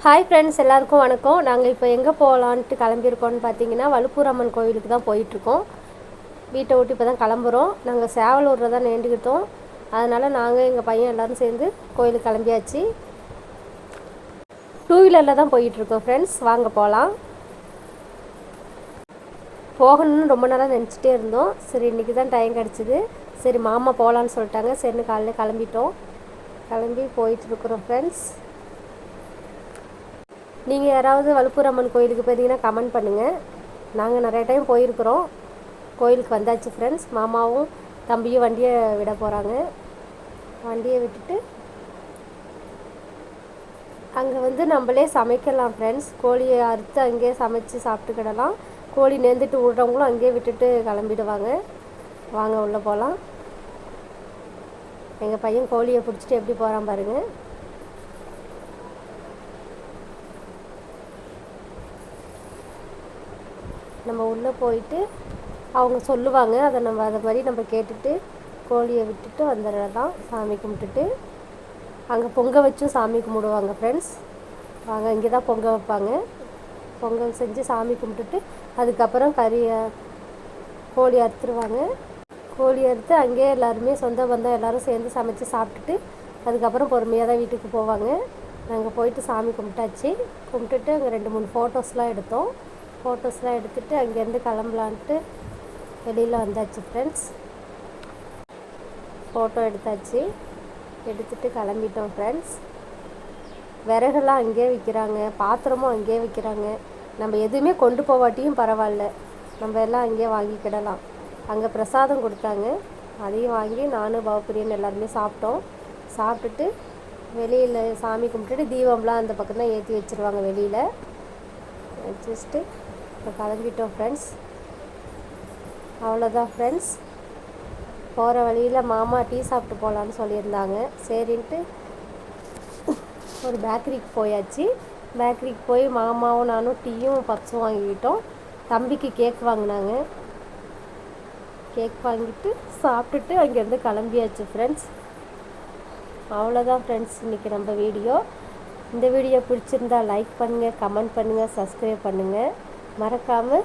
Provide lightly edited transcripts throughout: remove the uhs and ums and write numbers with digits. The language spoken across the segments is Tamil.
ஹாய் ஃப்ரெண்ட்ஸ், எல்லாருக்கும் வணக்கம். நாங்கள் இப்போ எங்கே போகலான்ட்டு கிளம்பியிருக்கோன்னு பார்த்தீங்கன்னா, வழுப்பூர் அம்மன் கோவிலுக்கு தான் போயிட்டுருக்கோம். வீட்டை விட்டு இப்போ தான் கிளம்புறோம். நாங்கள் சேவலூரில் தான் நேர்ந்துக்கிட்டோம். அதனால் நாங்கள் எங்கள் பையன் எல்லோரும் சேர்ந்து கோயிலுக்கு கிளம்பியாச்சு. 2 வீலரில் தான் போயிட்டுருக்கோம் ஃப்ரெண்ட்ஸ். வாங்க போகலாம். போகணுன்னு ரொம்ப நாளாக நினச்சிட்டே இருந்தோம். சரி, இன்றைக்கி தான் டைம் கிடச்சிது. சரி, மாமா போகலான்னு சொல்லிட்டாங்க. சரின்னு காலையில் கிளம்பிட்டோம். கிளம்பி போயிட்டுருக்குறோம் ஃப்ரெண்ட்ஸ். நீங்கள் யாராவது வழுப்பூர் அம்மன் கோயிலுக்கு போயிருந்தீங்கன்னா கமெண்ட் பண்ணுங்கள். நாங்கள் நிறைய டைம் போயிருக்கிறோம். கோயிலுக்கு வந்தாச்சு ஃப்ரெண்ட்ஸ். மாமாவும் தம்பியும் வண்டியை விட போகிறாங்க. வண்டியை விட்டுட்டு அங்கே நம்மளே சமைக்கலாம் ஃப்ரெண்ட்ஸ். கோழியை அறுத்து அங்கேயே சமைச்சு சாப்பிட்டுக்கிடலாம். கோழி நேர்ந்துட்டு விடுறவங்களும் அங்கேயே விட்டுட்டு கிளம்பிடுவாங்க. வாங்க உள்ளே போகலாம். எங்கள் பையன் கோழியை பிடிச்சிட்டு எப்படி போகிறான் பாருங்கள். நம்ம உள்ளே போயிட்டு அவங்க சொல்லுவாங்க, அதை மாதிரி நம்ம கேட்டுட்டு கோழியை விட்டுட்டு வந்துடலாம். சாமி கும்பிட்டுட்டு அங்கே பொங்க வச்சும் சாமி கும்பிடுவாங்க ஃப்ரெண்ட்ஸ். வாங்க, இங்கே தான் பொங்க வைப்பாங்க. பொங்கல் செஞ்சு சாமி கும்பிட்டுட்டு அதுக்கப்புறம் கோழி அறுத்துருவாங்க. கோழி அறுத்து அங்கேயே எல்லாருமே சொந்த பந்தம் எல்லோரும் சேர்ந்து சமைச்சு சாப்பிட்டுட்டு அதுக்கப்புறம் பொறுமையாக தான் வீட்டுக்கு போவாங்க. நாங்கள் போயிட்டு சாமி கும்பிட்டாச்சு. கும்பிட்டுட்டு அங்கே 2-3 ஃபோட்டோஸ்லாம் எடுத்தோம். ஃபோட்டோஸ்லாம் எடுத்துகிட்டு அங்கேருந்து கிளம்பலான்ட்டு வெளியில் வந்தாச்சு ஃப்ரெண்ட்ஸ். ஃபோட்டோ எடுத்தாச்சு. எடுத்துகிட்டு கிளம்பிட்டோம் ஃப்ரெண்ட்ஸ். விறகுலாம் அங்கேயே விற்கிறாங்க, பாத்திரமும் அங்கேயே விற்கிறாங்க. நம்ம எதுவுமே கொண்டு போவாட்டியும் பரவாயில்ல, நம்ம எல்லாம் அங்கேயே வாங்கிக்கிடலாம். அங்கே பிரசாதம் கொடுத்தாங்க, அதையும் வாங்கி நானும் பாவப்பிரியன் எல்லாருமே சாப்பிட்டோம். சாப்பிட்டுட்டு வெளியில் சாமி கும்பிட்டுட்டு தீபம்லாம் அந்த பக்கம் தான் ஏற்றி வச்சுருவாங்க. வெளியில் வச்சுட்டு இப்போ கிளம்பிட்டோம் ஃப்ரெண்ட்ஸ். அவ்வளோதான் ஃப்ரெண்ட்ஸ். போகிற வழியில் மாமா டீ சாப்பிட்டு போகலான்னு சொல்லியிருந்தாங்க. சரின்ட்டு ஒரு பேக்கரிக்கு போயாச்சு. பேக்கரிக்கு போய் மாமாவும் நானும் டீயும் பப்ஸும் வாங்கிக்கிட்டோம். தம்பிக்கு கேக் வாங்கினாங்க. கேக் வாங்கிட்டு சாப்பிட்டுட்டு அங்கேருந்து கிளம்பியாச்சு ஃப்ரெண்ட்ஸ். அவ்வளோதான் ஃப்ரெண்ட்ஸ் இன்றைக்கி நம்ம வீடியோ. இந்த வீடியோ பிடிச்சிருந்தா லைக் பண்ணுங்கள், கமெண்ட் பண்ணுங்கள், சப்ஸ்கிரைப் பண்ணுங்கள். மறக்காமல்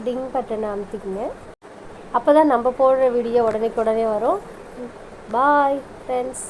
டிங் பட்டனை அமுத்திக்குங்க. அப்போ தான் நம்ம போடுற வீடியோ உடனே வரும். Bye friends.